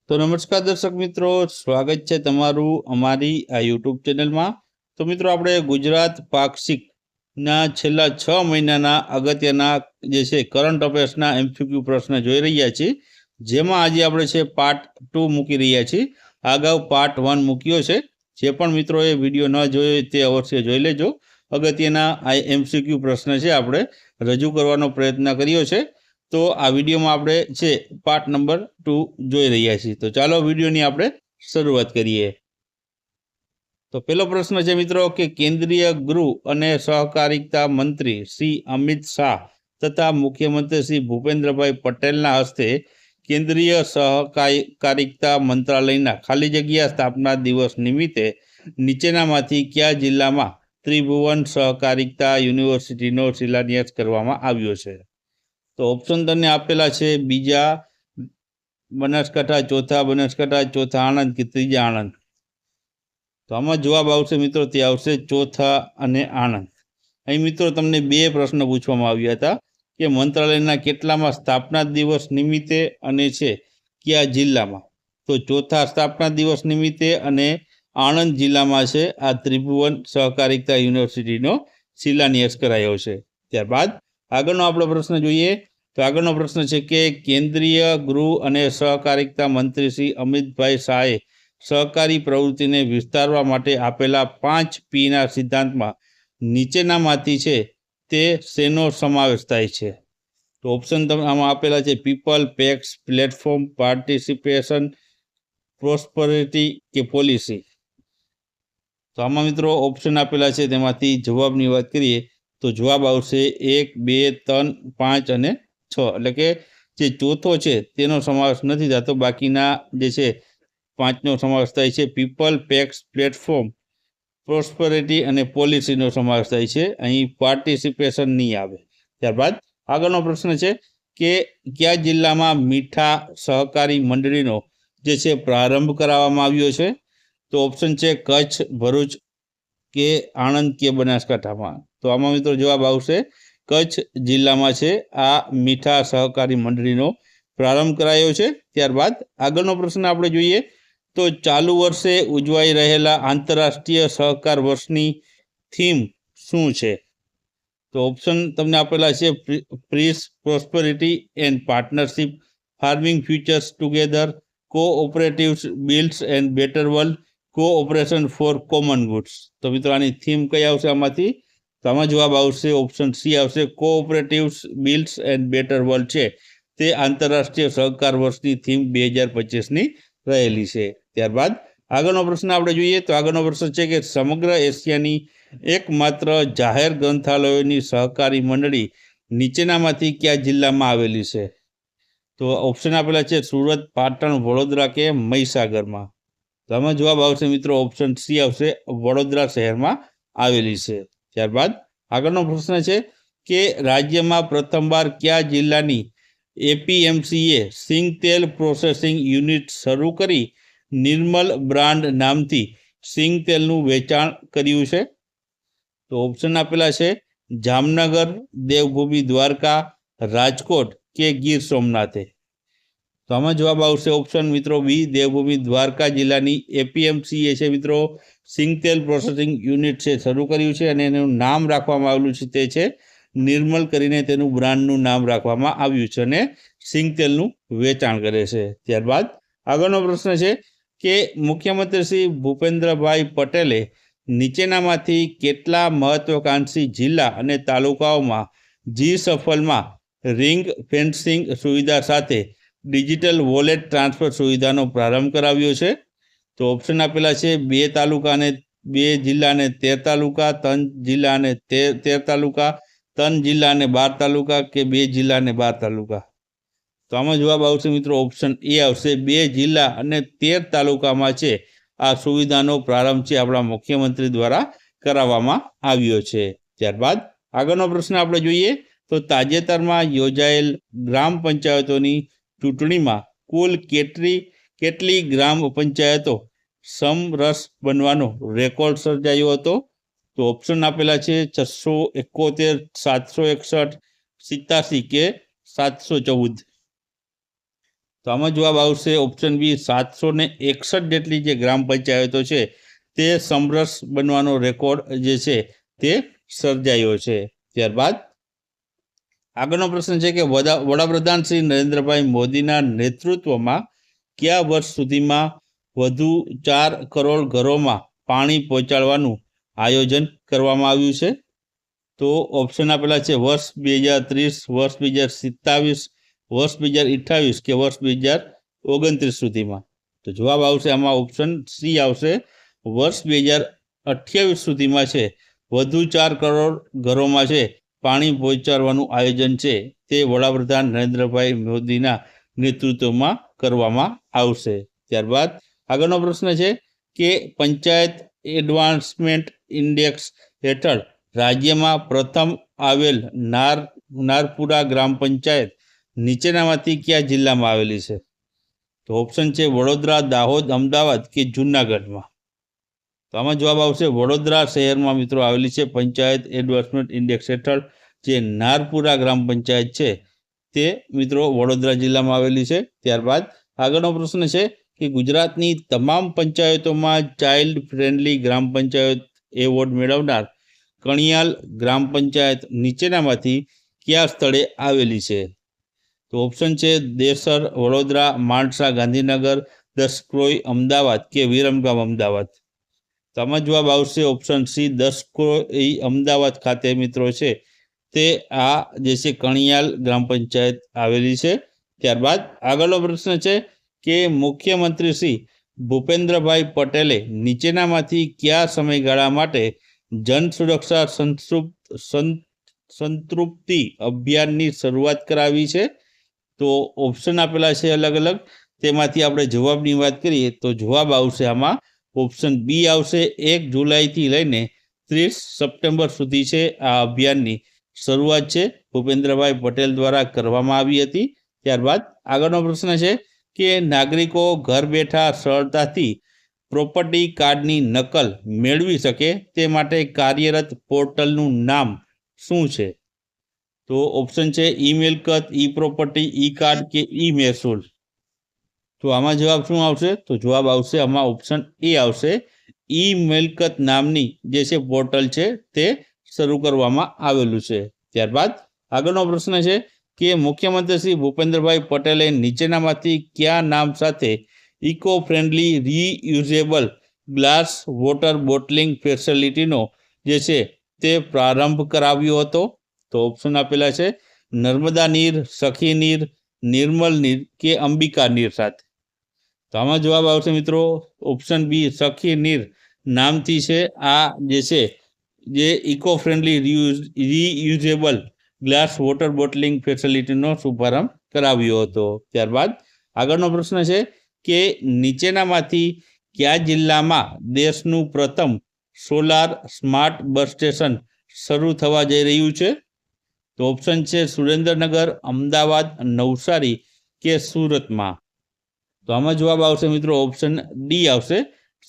तो नमस्कार दर्शक मित्रों, स्वागत है तमारू अमारी आ यूट्यूब चैनल में। तो मित्रों, આપણે ગુજરાત પાક્ષિકના છેલ્લા 6 મહિનાના અગત્યના જે છે કરંટ અફેર્સના એમસીક્યુ પ્રશ્ન જોઈ રહ્યા છીએ, જેમાં આજે આપણે છે પાર્ટ 2 મૂકી રહ્યા છીએ। અગાઉ પાર્ટ 1 મૂક્યો છે। જે પણ મિત્રોએ વિડીયો ન જોયો તે અવશ્ય જોઈ લેજો। અગત્યના આ એમસીક્યુ પ્રશ્ન છે આપણે રજૂ કરવાનો પ્રયત્ન કર્યો છે। तो आ वीडियो में आपणे छे पार्ट नंबर 2 જોઈ રહ્યા છીએ। तो ચાલો વિડીયોની આપણે શરૂઆત કરીએ। तो पहलो प्रश्न है मित्रों कि केंद्रीय गृह અને सहकारिता मंत्री श्री अमित शाह तथा मुख्यमंत्री श्री भूपेन्द्रभाई पटेलना हस्ते केंद्रीय सहकारिता मंत्रालयना खाली जग्या स्थापना दिवस निमित्ते नीचेनामांथी क्या जिल्लामां त्रिभुवन सहकारिता युनिवर्सिटीनो शिलान्यास करवामां આવ્યો છે? तो ऑप्शन तमने आपेला है, बीजा बनासकांठा, चौथा बनासकांठा, चौथा आणंद कि त्रीजा आणंद। तो आमां जवाब आवशे मित्रों ते आवशे चौथा अने आणंद। अहीं मित्रों तमने बे प्रश्न पूछवामां आव्या हता कि मंत्रालयना केटलामां स्थापना दिवस निमित्ते अने छे क्या जिल्लामां। तो चौथा स्थापना दिवस निमित्ते अने आणंद जिल्लामां छे आ त्रिभुवन सहकारिता युनिवर्सिटीनो शिलान्यास करायो छे। त्यारबाद આગળનો આપણો પ્રશ્ન જોઈએ। તો આગળનો પ્રશ્ન છે કે કેન્દ્રીય ગૃહ અને સહકારિતા મંત્રી શ્રી અમિતભાઈ શાહે સહકારી પ્રવૃત્તિને વિસ્તારવા માટે આપેલા 5P ના સિદ્ધાંતમાં નીચેનામાંથી છે તે શેનો સમાવેશ થાય છે? તો ઓપ્શન તમે આમાં આપેલા છે, પીપલ, પેક્સ, પ્લેટફોર્મ, પાર્ટિસિપેશન, પ્રોસ્પરિટી કે પોલિસી। તો આમાં મિત્રો ઓપ્શન આપેલા છે, તેમાંથી જવાબની વાત કરીએ तो जवाब आवशे 1, 2, 3, 5 અને 6। એટલે કે જે ચોથો છે તેનો સમાવેશ નથી થતો, બાકીના જે છે 5નો સમાવેશ થાય છે। પીપલ, પેક્સ, પ્લેટફોર્મ, પ્રોસ્પરિટી અને પોલિસીનો સમાવેશ થાય છે। અહીં પાર્ટિસિપેશન નહીં આવે। ત્યારબાદ આગળનો પ્રશ્ન છે કે કયા જિલ્લામાં મીઠા સહકારી મંડળીનો જે છે પ્રારંભ કરાવવામાં આવ્યો છે? તો ઓપ્શન છે કચ્છ, ભરૂચ કે आणंद કે બનાસકાંઠામાં। तो आमां मित्रों जवाब आवशे कच्छ जिल्लामां छे आ मीठा सहकारी मंडळीनो प्रारंभ करायो छे। त्यारबाद आगळनो प्रश्न आपणे जोईए तो चालू वर्षे उजवाई रहेला आंतरराष्ट्रीय सहकार वर्षनी थीम शुं छे? तो ऑप्शन तमने आपेला छे, peace, prosperity and partnership, farming futures together, cooperatives builds and better world, cooperation for common goods. तो मित्रों आनी थीम कई आवशे आमांथी? तो आमां जवाब आवशे ऑप्शन सी आवशे, cooperatives builds and better world छे ते आंतरराष्ट्रीय सहकार वर्षनी थीम 2025 नी रहेली छे। त्यारबाद આગળનો પ્રશ્ન આપણે જોઈએ। તો આગળનો પ્રશ્ન છે કે સમગ્ર એશિયાની એકમાત્ર જાહેર ગ્રંથાલયોની સહકારી મંડળી નીચેનામાંથી કયા જિલ્લામાં આવેલી છે? તો ઓપ્શન આપેલા છે, સુરત, પાટણ, વડોદરા કે મહીસાગરમાં। તો આમાં જવાબ આવશે મિત્રો ઓપ્શન સી આવશે, વડોદરા શહેરમાં આવેલી છે। ત્યારબાદ આગળનો પ્રશ્ન છે કે રાજ્યમાં પ્રથમવાર કયા જિલ્લાની એપીએમસીએ સિંગતેલ પ્રોસેસિંગ યુનિટ શરૂ કરી નિર્મલ બ્રાન્ડ નામથી સિંગતેલનું વેચાણ કર્યું છે? તો ઓપ્શન આપેલા છે, જામનગર, દેવભૂમિ દ્વારકા, રાજકોટ કે ગીર સોમનાથે। तो आमां जवाब आवशे ऑप्शन मित्रों बी, देवभूमि द्वारका जिल्लानी एपीएमसीए छे मित्रों सिंगतेल प्रोसेसिंग यूनिट छे शरू कर्युं छे अने एनुं नाम राखवामां आवेलुं छे ते छे निर्मल करीने तेनुं ब्रांडनुं नाम राखवामां आव्युं छे अने सिंगतेलनुं वेचाण करे छे। त्यारबाद आगळनो प्रश्न छे के मुख्यमंत्री श्री भूपेन्द्रभाई पटेले नीचेनामांथी केटला महत्वाकांक्षी जिल्ला अने तालुकाओमां जी सफलमां रिंग फेन्सिंग सुविधा साथे डिजिटल वॉलेट ट्रांसफर सुविधानो प्रारंभ कराव्यो छे? तो ऑप्शन आपेला छे, 2 तालुका ने 2 जिल्ला ने 13 तालुका, 3 जिल्ला ने 13 तालुका, 3 जिल्ला ने 12 तालुका के 2 जिल्ला ने 12 तालुका। तो आमां जवाब आवशे मित्रों ऑप्शन ए आवशे, 2 जिल्ला अने 13 तालुकामां छे आ सुविधानो प्रारंभ छे आपणा मुख्यमंत्री द्वारा कराववामां આવ્યો છે। ત્યારબાદ આગળનો પ્રશ્ન આપણે જોઈએ। તો તાજેતરમાં યોજાયેલ ગ્રામ પંચાયતોની ચૂંટણીમાં કુલ કેટલી ગ્રામ પંચાયતો સમરસ બનવાનો રેકોર્ડ સર્જાયો હતો? તો ઓપ્શન આપેલા છે, 671, 761, 87 કે 714। તો તો આમાં જવાબ આવશે ઓપ્શન બી 761 જેટલી જે ગ્રામ પંચાયતો છે તે સમરસ બનવાનો રેકોર્ડ જે છે તે સર્જાયો છે. ત્યારબાદ આગળનો પ્રશ્ન છે કે વડાપ્રધાન શ્રી નરેન્દ્રભાઈ મોદીના નેતૃત્વમાં કયા વર્ષ સુધીમાં વધુ 4 કરોડ ઘરોમાં પાણી પહોંચાડવાનું આયોજન કરવામાં આવ્યું છે? તો ઓપ્શન આપેલા છે વર્ષ 2030, વર્ષ 2027, વર્ષ 2028 કે વર્ષ 2029 સુધીમાં. તો જવાબ આવશે આમાં ઓપ્શન સી આવશે, વર્ષ 2028 સુધીમાં છે વધુ 4 કરોડ ઘરોમાં છે પાણી પહોંચાડવાનું આયોજન છે તે વડાપ્રધાન નરેન્દ્રભાઈ મોદીના નેતૃત્વમાં કરવામાં આવશે. ત્યારબાદ આગળનો પ્રશ્ન છે કે પંચાયત એડવાન્સમેન્ટ ઇન્ડેક્સ હેઠળ રાજ્યમાં પ્રથમ આવેલ નારપુરા ગ્રામ પંચાયત નીચેનામાંથી કયા જિલ્લામાં આવેલી છે? તો ઓપ્શન છે વડોદરા, દાહોદ, અમદાવાદ કે જૂનાગઢમાં. તો આમાં જવાબ આવશે વડોદરા શહેરમાં મિત્રો આવેલી છે પંચાયત એડવાન્સમેન્ટ ઇન્ડેક્સ હેઠળ જે નારપુરા ગ્રામ પંચાયત છે તે મિત્રો વડોદરા જિલ્લામાં આવેલી છે. ત્યારબાદ આગળનો પ્રશ્ન છે કે ગુજરાતની તમામ પંચાયતોમાં ચાઇલ્ડ ફ્રેન્ડલી ગ્રામ પંચાયત એવોર્ડ મેળવનાર કણિયાલ ગ્રામ પંચાયત નીચેનામાંથી કયા સ્થળે આવેલી છે? તો ઓપ્શન છે દેસર, વડોદરા, માણસા, ગાંધીનગર, દસક્રોઈ અમદાવાદ કે વિરમગામ અમદાવાદ. તો આમાં જવાબ આવશે ઓપ્શન સી, દસક્રોઈ અમદાવાદ ખાતે મિત્રો છે તે આ જે છે કણિયાલ ગ્રામ પંચાયત આવેલી છે. ત્યારબાદ આગળનો પ્રશ્ન છે કે મુખ્યમંત્રી શ્રી ભૂપેન્દ્રભાઈ પટેલે નીચેનામાંથી કયા સમયગાળા માટે જન સુરક્ષા સંતૃપ્તિ અભિયાનની શરૂઆત કરાવી છે? તો ઓપ્શન આપેલા છે અલગ અલગ, તેમાંથી આપણે જવાબની વાત કરીએ તો જવાબ આવશે આમાં ઓપ્શન બી આવશે, 1 જુલાઈથી લઈને 30 સપ્ટેમ્બર સુધી છે આ અભિયાનની શરૂઆત છે ભૂપેન્દ્રભાઈ પટેલ દ્વારા કરવામાં આવી હતી. ત્યારબાદ આગળનો પ્રશ્ન છે કે નાગરિકો ઘર બેઠા સરળતાથી પ્રોપર્ટી કાર્ડની નકલ મેળવી શકે તે માટે કાર્યરત પોર્ટલનું નામ શું છે? તો ઓપ્શન છે ઈ મિલકત, ઈ પ્રોપર્ટી, ઈ કાર્ડ કે ઈ મહેસૂલ. તો આમાં જવાબ શું આવશે? તો જવાબ આવશે આમાં ઓપ્શન એ આવશે, ઈ મિલકત નામની જે છે પોર્ટલ છે તે શરૂ કરવામાં આવેલું છે. ત્યારબાદ આગળનો પ્રશ્ન છે કે મુખ્યમંત્રી શ્રી ભૂપેન્દ્રભાઈ પટેલે નીચેનામાંથી કયા નામ સાથે eco friendly reusable glass water bottling ફેસિલિટીનો જે છે તે પ્રારંભ કરાવ્યો હતો? તો ઓપ્શન આપેલા છે નર્મદા નીર, સખી નીર, નિર્મલ નીર કે અંબિકા નીર સાથે. તો આમાં જવાબ આવશે મિત્રો ઓપ્શન બી, સખી નીર નામથી છે આ જે છે જે eco friendly reusable glass water bottling ફેસિલિટીનો શુભારંભ કરાવ્યો હતો. ત્યારબાદ આગળનો પ્રશ્ન છે કે નીચેનામાંથી કયા જિલ્લામાં દેશનું પ્રથમ સોલાર સ્માર્ટ બસ સ્ટેશન શરૂ થવા જઈ રહ્યું છે? તો ઓપ્શન છે સુરેન્દ્રનગર, અમદાવાદ, નવસારી કે સુરતમાં. તો આમાં જવાબ આવશે મિત્રો ઓપ્શન ડી આવશે,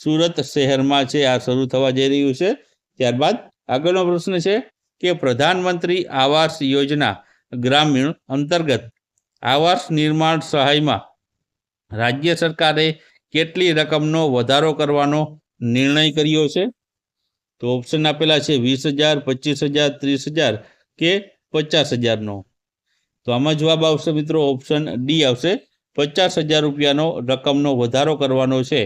સુરત શહેરમાં છે આ શરૂ થવા જઈ રહ્યું છે. ત્યારબાદ આગળનો પ્રશ્ન છે કે પ્રધાનમંત્રી આવાસ યોજના ગ્રામીણ અંતર્ગત આવાસ નિર્માણ સહાયમાં રાજ્ય સરકારે કેટલી રકમનો વધારો કરવાનો નિર્ણય કર્યો છે? તો ઓપ્શન આપેલા છે 20,000, 25,000, 30,000 કે 50,000નો. તો આમાં જવાબ આવશે મિત્રો ઓપ્શન ડી આવશે, 50,000 રૂપિયાનો રકમનો વધારો કરવાનો છે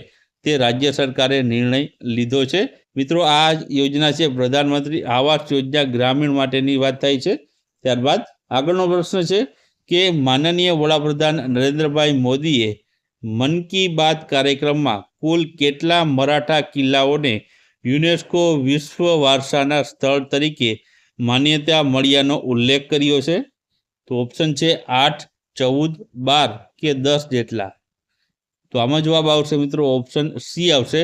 તે રાજ્ય સરકારે નિર્ણય લીધો છે. મિત્રો આ યોજના છે પ્રધાનમંત્રી આવાસ યોજના ગ્રામીણ માટેની વાત થાય છે. ત્યારબાદ આગળનો પ્રશ્ન છે કે માનનીય વડાપ્રધાન નરેન્દ્રભાઈ મોદીએ મન કી બાત કાર્યક્રમમાં કુલ કેટલા મરાઠા કિલ્લાઓને યુનેસ્કો વિશ્વ વારસાના સ્થળ તરીકે માન્યતા મળ્યાનો ઉલ્લેખ કર્યો છે? તો ઓપ્શન છે 8, 14, 12 કે 10 જેટલા. તો આમાં જવાબ આવશે મિત્રો ઓપ્શન સી આવશે,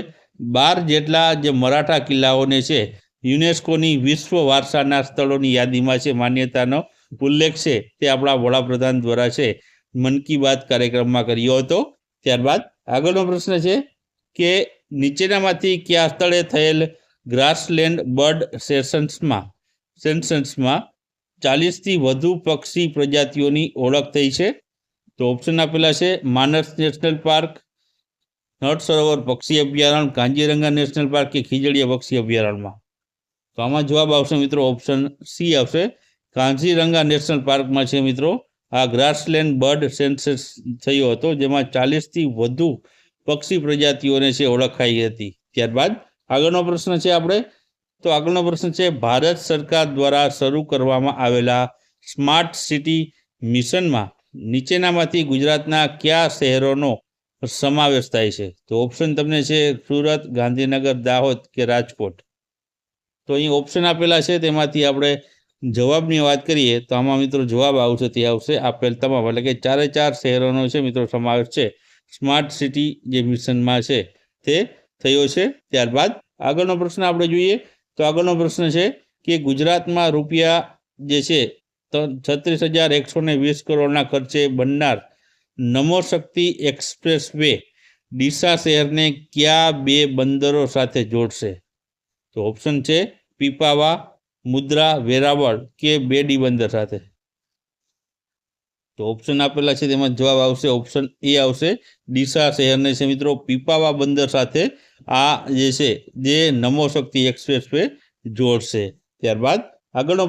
12 જેટલા જે મરાઠા કિલ્લાઓને છે યુનેસ્કોની વિશ્વ વારસાના સ્થળોની યાદીમાં છે માન્યતાનો ઉલ્લેખ છે તે આપણા વડાપ્રધાન દ્વારા છે મન કી બાત કાર્યક્રમમાં કર્યો હતો. ત્યારબાદ આગળનો પ્રશ્ન છે કે નીચેનામાંથી કયા સ્થળે થયેલ ગ્રાસલેન્ડ બર્ડ સેન્સસમાં 40થી વધુ પક્ષી પ્રજાતિઓની ઓળખ થઈ છે? તો ઓપ્શન આપેલા છે માનસ નેશનલ પાર્ક, નળ સરોવર પક્ષી અભયારણ્ય, કાંજીરંગા નેશનલ પાર્ક કે ખીજડીયા પક્ષી અભયારણ્યમાં. તો આમાં જવાબ આવશે મિત્રો ઓપ્શન સી આવશે. કાંજીરંગા નેશનલ પાર્કમાં છે મિત્રો આ ગ્રાસલેન્ડ બર્ડ સેન્સસ થયો હતો, જેમાં 40થી વધુ પક્ષી પ્રજાતિઓને છે ઓળખાઈ હતી. ત્યારબાદ આગળનો પ્રશ્ન છે આગળનો પ્રશ્ન છે ભારત સરકાર દ્વારા શરૂ કરવામાં આવેલા સ્માર્ટ સિટી મિશનમાં નીચેનામાંથી ગુજરાતના કયા શહેરોનો સમાવેશ થાય છે? તો ઓપ્શન તમને છે સુરત, ગાંધીનગર, દાહોદ કે રાજકોટ. તો અહીં ઓપ્શન આપેલા છે, તેમાંથી આપણે જવાબની વાત કરીએ તો આમાં મિત્રો જવાબ આવશે તે આવશે આપેલ તમામ, એટલે કે 4 શહેરોનો છે મિત્રો સમાવેશ છે સ્માર્ટ સિટી જે મિશનમાં છે તે થયો છે. ત્યારબાદ આગળનો પ્રશ્ન આપણે જોઈએ તો આગળનો પ્રશ્ન છે કે ગુજરાતમાં રૂપિયા જે છે 36,120 કરોડના ખર્ચે બનનાર નમો શક્તિ એક્સપ્રેસ વે ડીસા શહેરને કયા 2 બંદરો સાથે જોડશે? તો ઓપ્શન છે પીપાવા, મુદ્રા, વેરાવળ કે બેડી બંદર સાથે. તો ઓપ્શન આપેલા છે તેમાં જવાબ આવશે ઓપ્શન એ આવશે. ડીસા શહેરને છે મિત્રો પીપાવા બંદર સાથે આ જે છે જે નમો શક્તિ એક્સપ્રેસ વે જોડશે. ત્યારબાદ આગળનો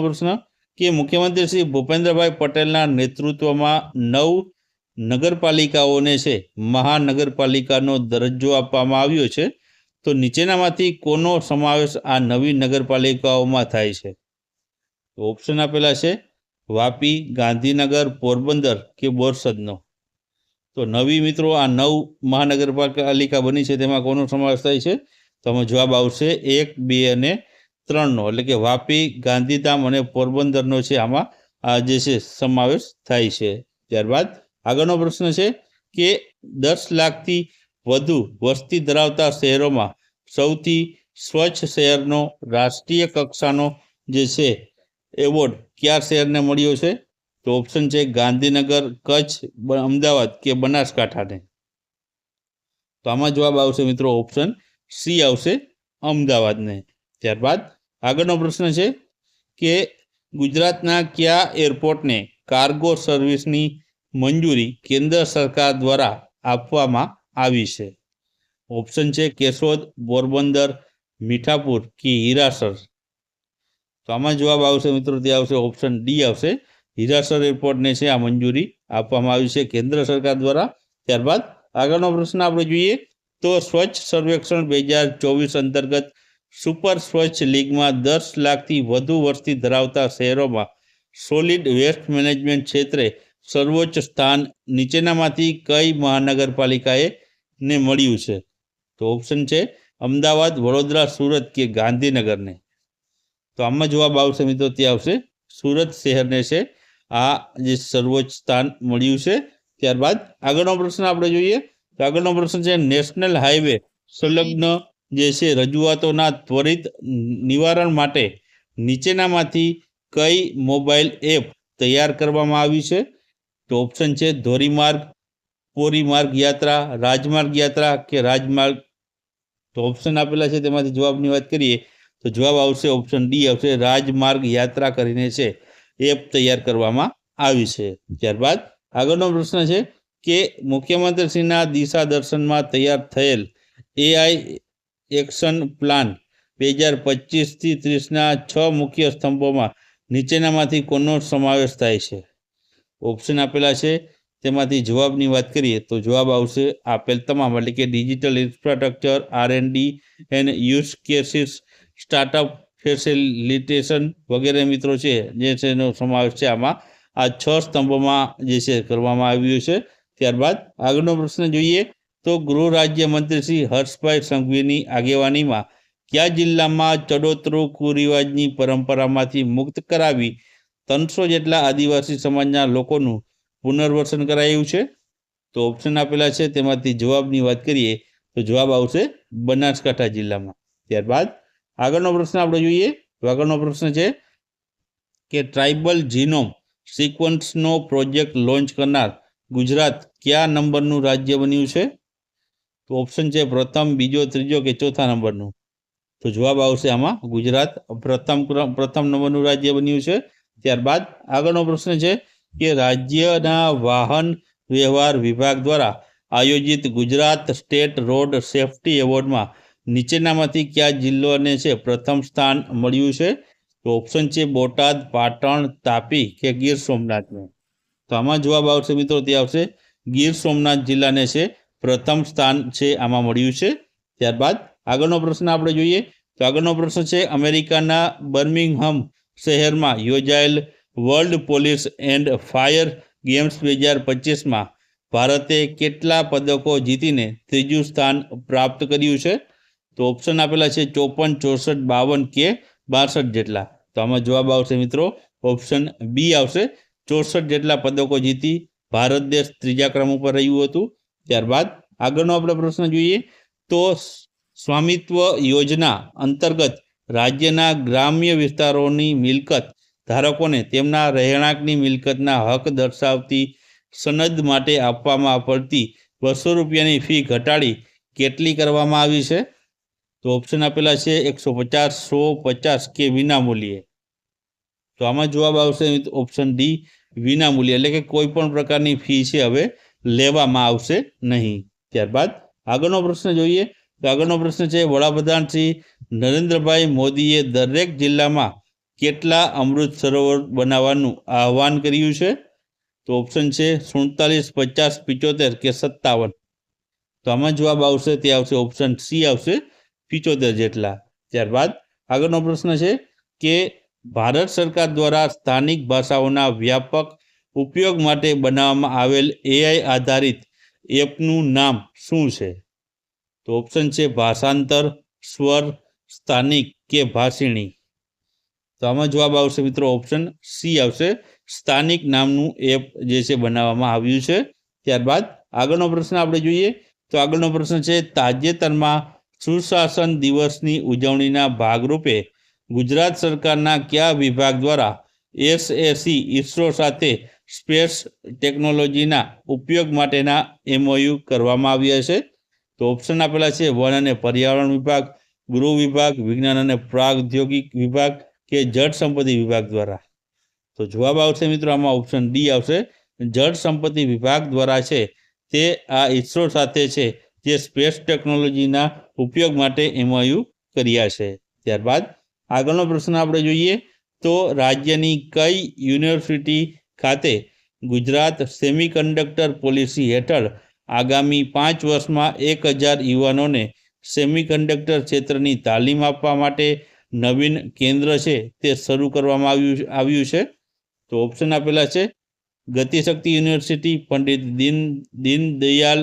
પ્રશ્ન કે મુખ્યમંત્રી શ્રી ભૂપેન્દ્રભાઈ પટેલના નેતૃત્વમાં 9 નગરપાલિકાઓને છે મહાનગરપાલિકાનો દરજ્જો આપવામાં આવ્યો છે. તો નીચેનામાંથી કોનો સમાવેશ આ નવી નગરપાલિકાઓમાં થાય છે? તો ઓપ્શન આપેલા છે વાપી, ગાંધીનગર, પોરબંદર કે બોરસદનો. તો નવી મિત્રો આ 9 મહાનગરપાલિકા બની છે તેમાં કોનો સમાવેશ થાય છે? તો આમાં જવાબ આવશે 1, 2 અને 3નો, એટલે કે વાપી, ગાંધીધામ અને પોરબંદરનો છે આમાં આ જે છે સમાવેશ થાય છે. ત્યારબાદ આગળનો પ્રશ્ન છે કે 10 લાખથી વધુ વસ્તી ધરાવતા શહેરોમાં સૌથી સ્વચ્છ શહેરનો રાષ્ટ્રીય કક્ષાનો જે છે એવોર્ડ કયા શહેરને મળ્યો છે? તો ઓપ્શન છે ગાંધીનગર, કચ્છ, અમદાવાદ કે બનાસકાંઠાને. તો આમાં જવાબ આવશે મિત્રો ઓપ્શન સી આવશે, અમદાવાદને. ત્યારબાદ આગળનો પ્રશ્ન છે કે ગુજરાતના કયા એરપોર્ટને કાર્ગો સર્વિસની મંજૂરી કેન્દ્ર સરકાર દ્વારા આપવામાં આવી છે? ઓપ્શન છે કેશોદ, પોરબંદર, મીઠાપુર કે હીરાસર. તો આમાં જવાબ આવશે મિત્રો તે આવશે ઓપ્શન ડી આવશે. હીરાસર એરપોર્ટને છે આ મંજૂરી આપવામાં આવી છે કેન્દ્ર સરકાર દ્વારા. ત્યારબાદ આગળનો પ્રશ્ન આપણે જોઈએ તો સ્વચ્છ સર્વેક્ષણ 2024 અંતર્ગત સુપર સ્વચ્છ લીગમાં 10 લાખથી વધુ વસ્તી ધરાવતા શહેરોમાં સોલિડ વેસ્ટ મેનેજમેન્ટ ક્ષેત્રે સર્વોચ્ચ સ્થાન નીચેનામાંથી કઈ મહાનગરપાલિકાએ ને મળ્યું છે? તો ઓપ્શન છે અમદાવાદ, વડોદરા, સુરત કે ગાંધીનગરને. તો આમાં જવાબ આવશે મિત્રો તે આવશે સુરત શહેરને છે આ જે સર્વોચ્ચ સ્થાન મળ્યું છે. ત્યારબાદ આગળનો પ્રશ્ન આપણે જોઈએ તો આગળનો પ્રશ્ન છે નેશનલ હાઈવે સંલગ્ન જે છે રજૂઆતોના ત્વરિત નિવારણ માટે નીચેનામાંથી કઈ મોબાઈલ એપ તૈયાર કરવામાં આવી છે? તો ઓપ્શન છે ધોરીમાર્ગ, પોરીમાર્ગ યાત્રા, રાજમાર્ગ યાત્રા કે રાજમાર્ગ. તો ઓપ્શન આપેલા છે તેમાંથી જવાબની વાત કરીએ તો જવાબ આવશે ઓપ્શન ડી આવશે, રાજમાર્ગ યાત્રા કરીને છે એપ તૈયાર કરવામાં આવી છે. ત્યારબાદ આગળનો પ્રશ્ન છે કે મુખ્યમંત્રીશ્રીના દિશા દર્શનમાં તૈયાર થયેલ AI એક્શન પ્લાન 2025થી 30ના 6 મુખ્ય સ્તંભોમાં નીચેનામાંથી કોનો સમાવેશ થાય છે? ઓપ્શન આપેલા છે તેમાંથી જવાબની વાત કરીએ તો જવાબ આવશે આપેલ તમામ, એટલે કે digital infrastructure, R&D and use cases, startup facilitation વગેરે મિત્રો છે જે છે એનો સમાવેશ છે આમાં આ 6 સ્તંભોમાં જે છે કરવામાં આવ્યું છે. ત્યારબાદ આગળનો પ્રશ્ન જોઈએ તો ગૃહ રાજ્યમંત્રી શ્રી હર્ષભાઈ સંઘવીની આગેવાનીમાં કયા જિલ્લામાં ચડોતરું કુરિવાજની પરંપરામાંથી મુક્ત કરાવી 300 જેટલા આદિવાસી સમાજના લોકોનું પુનર્વસન કરાયું છે? તો ઓપ્શન આપેલા છે તેમાંથી જવાબની વાત કરીએ તો જવાબ આવશે બનાસકાંઠા જિલ્લામાં. ત્યારબાદ આગળનો પ્રશ્ન આપણે જોઈએ તો આગળનો પ્રશ્ન છે કે ટ્રાઇબલ જીનોમ સિક્વન્સનો પ્રોજેક્ટ લોન્ચ કરનાર ગુજરાત કયા નંબરનું રાજ્ય બન્યું છે? તો ઓપ્શન છે પ્રથમ, બીજો, ત્રીજો કે ચોથા નંબરનું. તો જવાબ આવશે આમાં ગુજરાત પ્રથમ નંબરનું રાજ્ય બન્યું છે. ત્યારબાદ આગળનો પ્રશ્ન છે કે રાજ્યના વાહન વ્યવહાર વિભાગ દ્વારા આયોજિત ગુજરાત સ્ટેટ રોડ સેફટી એવોર્ડમાં નીચેનામાંથી કયા જિલ્લાને છે પ્રથમ સ્થાન મળ્યું છે? તો ઓપ્શન છે બોટાદ, પાટણ, તાપી કે ગીર સોમનાથનું. તો આમાં જવાબ આવશે મિત્રો, તે આવશે ગીર સોમનાથ જિલ્લાને છે પ્રથમ સ્થાન છે આમાં મળ્યું છે. ત્યારબાદ આગળનો પ્રશ્ન આપણે જોઈએ. તો આગળનો પ્રશ્ન છે, અમેરિકાના બર્મિંગહામ શહેરમાં યોજાયેલ world police and fire games 2025માં ભારતે કેટલા પદકો જીતીને ત્રીજું સ્થાન પ્રાપ્ત કર્યું છે? તો ઓપ્શન આપેલા છે 54, 64, 52 કે 62 જેટલા. તો આમાં જવાબ આવશે મિત્રો ઓપ્શન બી આવશે. 64 જેટલા પદકો જીતી ભારત દેશ ત્રીજા ક્રમ ઉપર રહ્યું હતું. ત્યારબાદ આગળનો આપણે પ્રશ્ન જોઈએ. તો સ્વામિત્વ યોજના અંતર્ગત રાજ્યના ગ્રામ્ય વિસ્તારોની મિલકત ધારકોને તેમના રહેણાંકની મિલકતના હક દર્શાવતી સનદ માટે આપવામાં પડતી 200 રૂપિયાની ફી ઘટાડી કેટલી કરવામાં આવી છે? તો ઓપ્શન આપેલા છે 150, 150 કે વિનામૂલ્યે. તો આમાં જવાબ આવશે ઓપ્શન ડી, વિનામૂલ્યે, એટલે કે કોઈ પણ પ્રકારની ફી છે હવે લેવામાં આવશે નહીં. ત્યારબાદ આગળનો પ્રશ્ન જોઈએ. તો આગળનો પ્રશ્ન છે, વડાપ્રધાન શ્રી નરેન્દ્રભાઈ મોદીએ દરેક જિલ્લામાં કેટલા અમૃત સરોવર બનાવવાનું આહવાન કર્યું છે? તો ઓપ્શન છે 47, 50, 75 કે 57. તો આમાં જવાબ આવશે તે આવશે ઓપ્શન સી આવશે 75 જેટલા. ત્યારબાદ આગળનો પ્રશ્ન છે કે ભારત સરકાર દ્વારા સ્થાનિક ભાષાઓના વ્યાપક ઉપયોગ માટે બનાવવામાં આવેલ AI આધારિત એપનું નામ શું છે? તો ઓપ્શન છે ભાષાંતર, સ્વર, સ્થાનિક કે ભાષિણી. તો આમાં જવાબ આવશે મિત્રો ઓપ્શન સી આવશે, સ્થાનિક નામનું એપ જે છે બનાવવામાં આવ્યું છે. ત્યારબાદ આગળનો પ્રશ્ન આપણે જોઈએ. તો આગળનો પ્રશ્ન છે, તાજેતરમાં સુશાસન દિવસની ઉજવણીના ભાગરૂપે ગુજરાત સરકારના કયા વિભાગ દ્વારા SAC ઇસરો સાથે સ્પેસ ટેકનોલોજીના ઉપયોગ માટેના MOU કરવામાં આવ્યા છે? તો ઓપ્શન આપેલા છે વન અને પર્યાવરણ વિભાગ, ગૃહ વિભાગ, વિજ્ઞાન અને પ્રાગૌદ્યોગિક વિભાગ કે જળ સંપત્તિ વિભાગ દ્વારા. તો જવાબ આવશે મિત્રો આમાં ઓપ્શન ડી આવશે, જળ સંપત્તિ વિભાગ દ્વારા છે તે આ ઇસરો સાથે છે જે સ્પેસ ટેકનોલોજીના ઉપયોગ માટે MOU કર્યા છે. ત્યારબાદ આગળનો પ્રશ્ન આપણે જોઈએ. તો રાજ્યની કઈ યુનિવર્સિટી ખાતે ગુજરાત સેમિકન્ડક્ટર પોલિસી હેઠળ આગામી 5 વર્ષમાં 1000 યુવાનોને સેમિકન્ડક્ટર ક્ષેત્રની તાલીમ આપવા માટે નવીન કેન્દ્ર છે તે શરૂ કરવામાં આવ્યું છે? તો ઓપ્શન આપેલા છે Gati Shakti university, Pandit Deendayal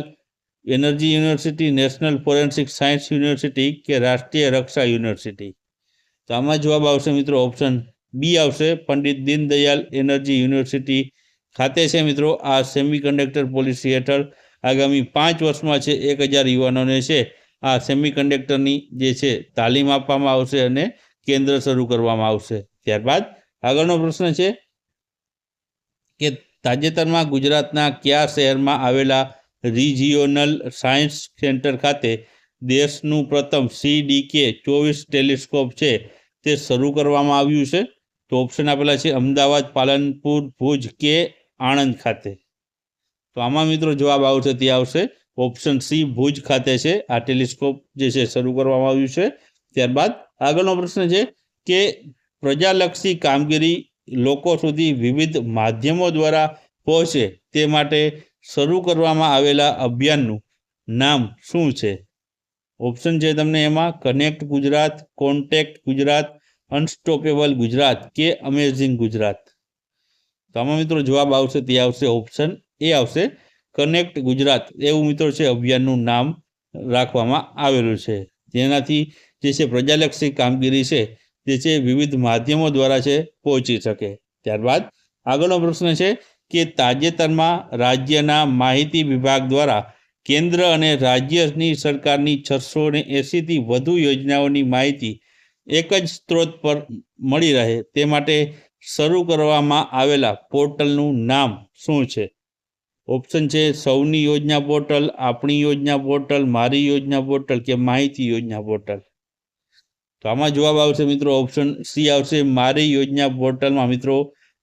energy university, national forensic science university કે રાષ્ટ્રીય રક્ષા યુનિવર્સિટી. તો આમાં જવાબ આવશે મિત્રો ઓપ્શન બી આવશે, પંડિત દીનદયાલ એનર્જી યુનિવર્સિટી ખાતે છે મિત્રો આ સેમિકન્ડક્ટર પોલિસી હેઠળ આગામી 5 વર્ષમાં છે 1000 યુવાનોને છે આ સેમિકન્ડક્ટરની જે છે તાલીમ આપવામાં આવશે અને કેન્દ્ર શરૂ કરવામાં આવશે. ત્યારબાદ આગળનો પ્રશ્ન છે કે તાજેતરમાં ગુજરાતના કયા શહેરમાં આવેલા રિજિયોનલ સાયન્સ સેન્ટર ખાતે દેશનું પ્રથમ CDK-24 ટેલિસ્કોપ છે તે શરૂ કરવામાં આવ્યું છે? તો ઓપ્શન આપેલા છે અમદાવાદ, પાલનપુર, ભુજ કે આણંદ ખાતે. તો આમાં મિત્રો જવાબ આવશે તે આવશે ઓપ્શન સી, ભુજ ખાતે છે આ ટેલિસ્કોપ જે છે શરૂ કરવામાં આવ્યું છે. ત્યારબાદ આગળનો પ્રશ્ન છે કે પ્રજાલક્ષી કામગીરી લોકો સુધી વિવિધ માધ્યમો દ્વારા પહોંચે તે માટે શરૂ કરવામાં આવેલા અભિયાનનું નામ શું છે? ઓપ્શન છે તમને એમાં connect Gujarat, contact Gujarat, unstoppable Gujarat કે અમેઝિંગ ગુજરાત. તો આમાં મિત્રો જવાબ આવશે તે આવશે ઓપ્શન એ આવશે, કનેક્ટ ગુજરાત એવું મિત્રો છે અભિયાનનું નામ રાખવામાં આવેલું છે, જેનાથી જે છે પ્રજાલક્ષી કામગીરી છે જે છે વિવિધ માધ્યમો દ્વારા છે પહોંચી શકે. ત્યારબાદ આગળનો પ્રશ્ન છે કે તાજેતરમાં રાજ્યના માહિતી વિભાગ દ્વારા કેન્દ્ર અને રાજ્યની સરકારની 680થી વધુ યોજનાઓની માહિતી એક જ સ્ત્રોત પર મળી રહે તે માટે શરૂ કરવામાં આવેલા પોર્ટલનું નામ શું છે? ઓપ્શન છે સૌની યોજના પોર્ટલ, આપણી યોજના પોર્ટલ, મારી યોજના પોર્ટલ કે માહિતી યોજના પોર્ટલ. તો આમાં જવાબ આવશે મિત્રો ઓપ્શન સી આવશે, મારી યોજના પોર્ટલમાં મિત્રો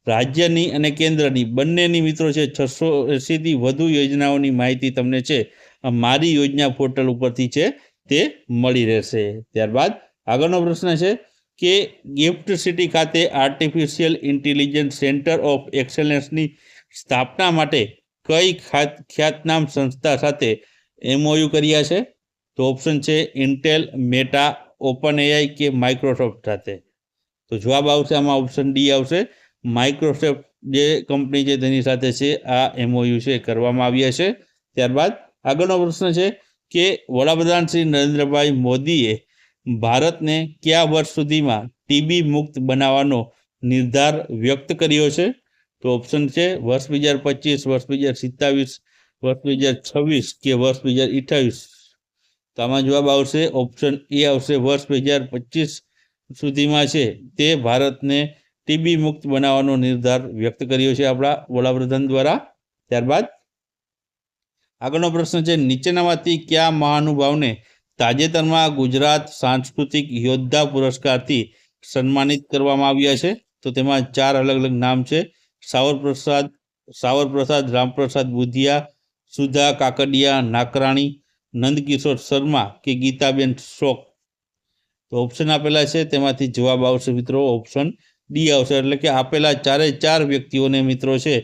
રાજ્યની અને કેન્દ્રની બંનેની મિત્રો છે 680થી વધુ યોજનાઓની માહિતી તમને છે આ મારી યોજના પોર્ટલ ઉપરથી છે તે મળી રહેશે. ત્યારબાદ આગળનો પ્રશ્ન છે કે ગિફ્ટ સિટી ખાતે આર્ટિફિશિયલ ઇન્ટેલિજન્સ સેન્ટર ઓફ એક્સેલન્સની સ્થાપના માટે કઈ ખ્યાતનામ સંસ્થા સાથે MOU કર્યા છે? તો ઓપ્શન છે ઇન્ટેલ, મેટા, ઓપન AI કે માઇક્રોસોફ્ટ સાથે. તો જવાબ આવશે આમાં ઓપ્શન ડી આવશે. માઇક્રોસોફ્ટ જે કંપની છે તેની સાથે છે આ MOU છે કરવામાં આવ્યા છે. ત્યારબાદ આગળનો પ્રશ્ન છે કે વડાપ્રધાન શ્રી નરેન્દ્રભાઈ મોદીએ ભારતને કયા વર્ષ સુધીમાં TB મુક્ત બનાવવાનો નિર્ધાર વ્યક્ત કર્યો છે? તો ઓપ્શન છે વર્ષ 2025, વર્ષ 2027, વર્ષ 2026 કે વર્ષ 2028. તો આમાં જવાબ આવશે ઓપ્શન એ આવશે. વર્ષ 2025 સુધીમાં છે તે ભારતને TB મુક્ત બનાવવાનો નિર્ધાર વ્યક્ત કર્યો છે આપણા વડાપ્રધાન દ્વારા. ત્યારબાદ આગળનો પ્રશ્ન છે નીચેનામાંથી કયા મહાનુભાવને તાજેતરમાં ગુજરાત સાંસ્કૃતિક યોદ્ધા પુરસ્કારથી સન્માનિત કરવામાં આવ્યા છે? તો તેમાં 4 અલગ અલગ નામ છે. સાવરપ્રસાદ રામપ્રસાદ બુધિયા, સુધા કાકડિયા નાકરાણી, નંદકિશોર શર્મા કે ગીતાબેન શોક. તો ઓપ્શન આપેલા છે તેમાંથી જવાબ આવશે મિત્રો ઓપ્શન ડી આવશે. એટલે કે આપેલા 4 વ્યક્તિઓને મિત્રો છે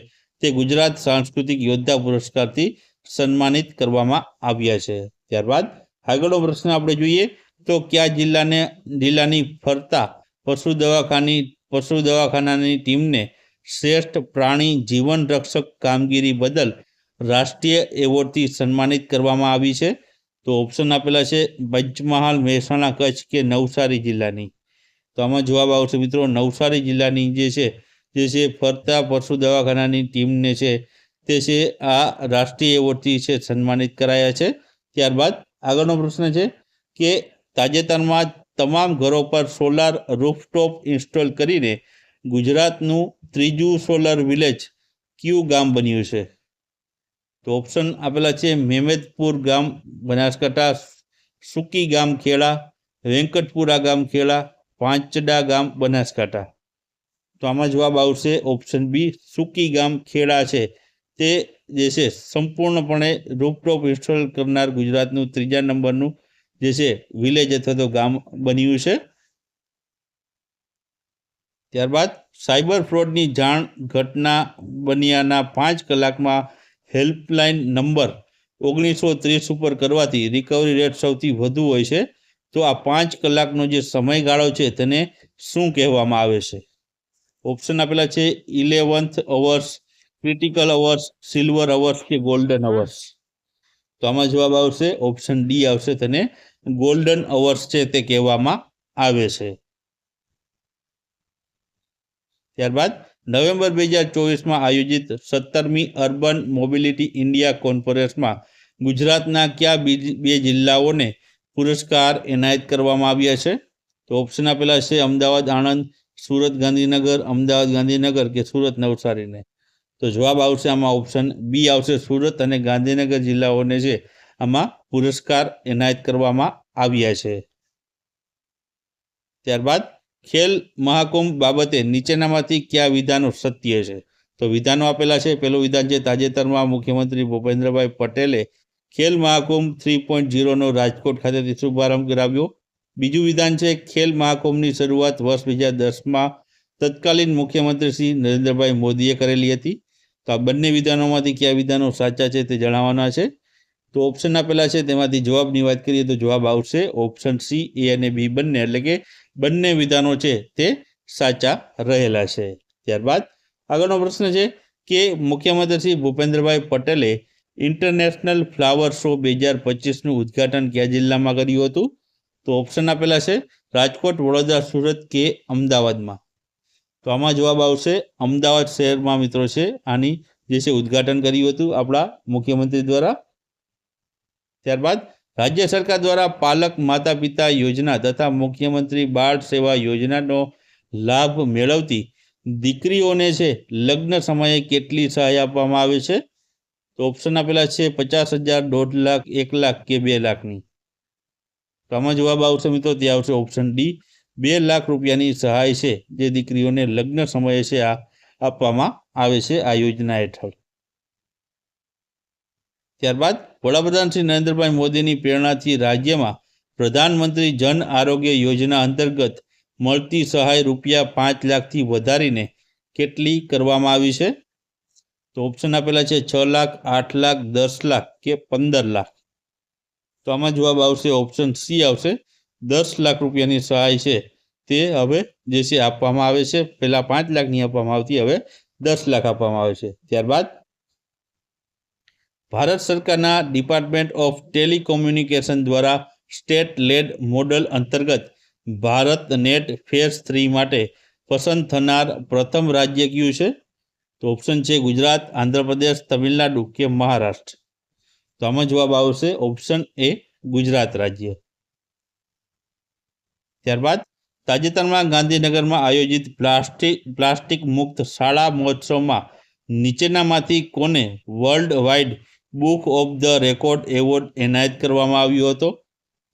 તે ગુજરાત સાંસ્કૃતિક યોદ્ધા પુરસ્કારથી સન્માનિત કરવામાં આવ્યા છે. ત્યારબાદ આગળનો પ્રશ્ન આપણે જોઈએ તો કયા જિલ્લાની ફરતા પશુ દવાખાનાની ટીમને શ્રેષ્ઠ પ્રાણી જીવન રક્ષક કામગીરી બદલ રાષ્ટ્રીય એવોર્ડથી સન્માનિત કરવામાં આવી છે? તો ઓપ્શન આપેલા છે પંચમહાલ, મહેસાણા, કચ્છ કે નવસારી જિલ્લાની. તો આમાં જવાબ આવશે મિત્રો નવસારી જિલ્લાની જે છે ફરતા પશુ દવાખાનાની ટીમને છે તે છે આ રાષ્ટ્રીય એવોર્ડથી છે સન્માનિત કરાયા છે. ત્યારબાદ આગળનો પ્રશ્ન છે કે તાજેતરમાં તમામ ઘરો પર સોલાર રૂફટોપ ઇન્સ્ટોલ કરીને ગુજરાતનું 3જું સોલર વિલેજ કયું ગામ બન્યું છે? તો ઓપ્શન આપેલા છે મેમેદપુર ગામ બનાસકાંઠા, સુકી ગામ ખેડા, વેંકટપુરા ગામ ખેડા, પાંચડા ગામ બનાસકાંઠા. તો આમાં જવાબ આવશે ઓપ્શન બી સુકી ગામ ખેડા છે તે જે છે સંપૂર્ણપણે રૂફટોપ ઇન્સ્ટોલ કરનાર ગુજરાતનું 3જા નંબરનું જે છે વિલેજ અથવા તો ગામ બન્યું છે. ત્યારબાદ સાયબર ફ્રોડની જાણ ઘટના બન્યાના 5 કલાકમાં હેલ્પલાઇન નંબર 1930 ઉપર કરવાથી રિકવરી રેટ સૌથી વધુ હોય છે. તો આ 5 કલાકનો જે સમયગાળો છે તેને શું કહેવામાં આવે છે? ઓપ્શન આપેલા છે 11th hours, critical hours, silver hours કે ગોલ્ડન અવર્સ. તો આમાં જવાબ આવશે ઓપ્શન ડી આવશે. તેને ગોલ્ડન અવર્સ છે તે કહેવામાં આવે છે. ત્યારબાદ નવેમ્બર 2024માં આયોજિત 17મી અર્બન મોબિલિટી ઇન્ડિયા કોન્ફરન્સમાં ગુજરાતના કયા 2 જિલ્લાઓને પુરસ્કાર એનાયત કરવામાં આવ્યા છે? તો ઓપ્શન આપેલા છે અમદાવાદ આણંદ, સુરત ગાંધીનગર, અમદાવાદ ગાંધીનગર કે સુરત નવસારીને. તો જવાબ આવશે આમાં ઓપ્શન બી આવશે. સુરત અને ગાંધીનગર જિલ્લાઓને છે આમાં પુરસ્કાર એનાયત કરવામાં આવ્યા છે. ત્યારબાદ ખેલ મહાકુંભ બાબતે નીચેનામાંથી કયા વિધાનો સત્ય છે? તો વિધાનો આપેલા છે. પહેલું વિધાન છે તાજેતરમાં મુખ્યમંત્રી ભૂપેન્દ્રભાઈ પટેલે ખેલ મહાકુંભ 3.0નો રાજકોટ ખાતેથી શુભારંભ કરાવ્યો. બીજું વિધાન છે ખેલ મહાકુંભની શરૂઆત વર્ષ 2010માં તત્કાલીન મુખ્યમંત્રી શ્રી નરેન્દ્રભાઈ મોદીએ કરેલી હતી. તો આ બંને વિધાનોમાંથી કયા વિધાનો સાચા છે તે જણાવવાના છે. તો ઓપ્શન આપેલા છે તેમાંથી જવાબની વાત કરીએ તો જવાબ આવશે ઓપ્શન સી, એ અને બી બંને. એટલે કે બંને વિધાનો છે તે સાચા રહેલા છે. ત્યારબાદ આગળનો પ્રશ્ન છે કે મુખ્યમંત્રી શ્રી ભૂપેન્દ્રભાઈ પટેલે ઇન્ટરનેશનલ ફ્લાવર શો 2025નું ઉદ્ઘાટન કયા જિલ્લામાં કર્યું હતું? તો ઓપ્શન આપેલા છે રાજકોટ, વડોદરા, સુરત કે અમદાવાદમાં. તો આમાં જવાબ આવશે અમદાવાદ શહેરમાં મિત્રો છે આની જે છે ઉદ્ઘાટન કર્યું હતું આપણા મુખ્યમંત્રી દ્વારા. ત્યારબાદ રાજ્ય સરકાર દ્વારા પાલક માતા પિતા યોજના તથા મુખ્યમંત્રી બાળ સેવા યોજનાનો લાભ મેળવતી દીકરીઓને છે લગ્ન સમયે કેટલી સહાય આપવામાં આવે છે? તો ઓપ્શન આપેલા છે 50,000, 1.5 લાખ, 1 લાખ કે 2 લાખની. તો આમાં જવાબ આવશે મિત્રો તે આવશે ઓપ્શન ડી, 2 લાખ રૂપિયાની સહાય છે જે દીકરીઓને લગ્ન સમયે છે આ આપવામાં આવે છે આ યોજના હેઠળ. ત્યારબાદ વડાપ્રધાન શ્રી નરેન્દ્રભાઈ મોદીની પ્રેરણાથી રાજ્યમાં પ્રધાનમંત્રી જન આરોગ્ય યોજના અંતર્ગત મળતી સહાય રૂપિયા 5 લાખથી વધારીને કેટલી કરવામાં આવી છે? તો ઓપ્શન આપેલા છે 6 લાખ, 8 લાખ, 10 લાખ કે 15 લાખ. તો આમાં જવાબ આવશે ઓપ્શન સી આવશે. 10 લાખ રૂપિયાની સહાય છે તે હવે જે છે આપવામાં આવે છે. પહેલા 5 લાખની આપવામાં આવતી, હવે 10 લાખ આપવામાં આવે છે. ત્યારબાદ ભારત સરકારના ડિપાર્ટમેન્ટ ઓફ ટેલિકોમ્યુનિકેશન દ્વારા સ્ટેટ લેડ મોડલ અંતર્ગત ભારત નેટ ફેઝ 3 માટે પસંદ થનાર પ્રથમ રાજ્ય કયું છે? તો ઓપ્શન છે ગુજરાત, આંધ્રપ્રદેશ, તમિલનાડુ કે મહારાષ્ટ્ર. તો આમાં જવાબ આવશે ઓપ્શન એ ગુજરાત રાજ્ય. ત્યારબાદ તાજેતરમાં ગાંધીનગરમાં આયોજિત પ્લાસ્ટિક મુક્ત શાળા મહોત્સવમાં નીચેનામાંથી કોને world wide book of the record award એનાયત કરવામાં આવ્યો હતો?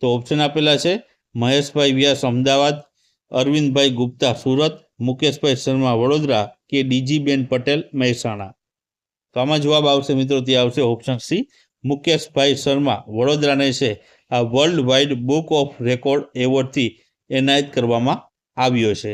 તો ઓપ્શન આપેલા છે મહેશભાઈ વ્યાસ અમદાવાદ, અરવિંદભાઈ ગુપ્તા સુરત, મુકેશભાઈ શર્મા વડોદરા કે ડીજીબેન પટેલ મહેસાણા. તો આમાં જવાબ આવશે મિત્રો, તે આવશે ઓપ્શન સી, મુકેશભાઈ શર્મા વડોદરાને છે આ world wide book of record એવોર્ડથી એનાયત કરવામાં આવ્યો છે.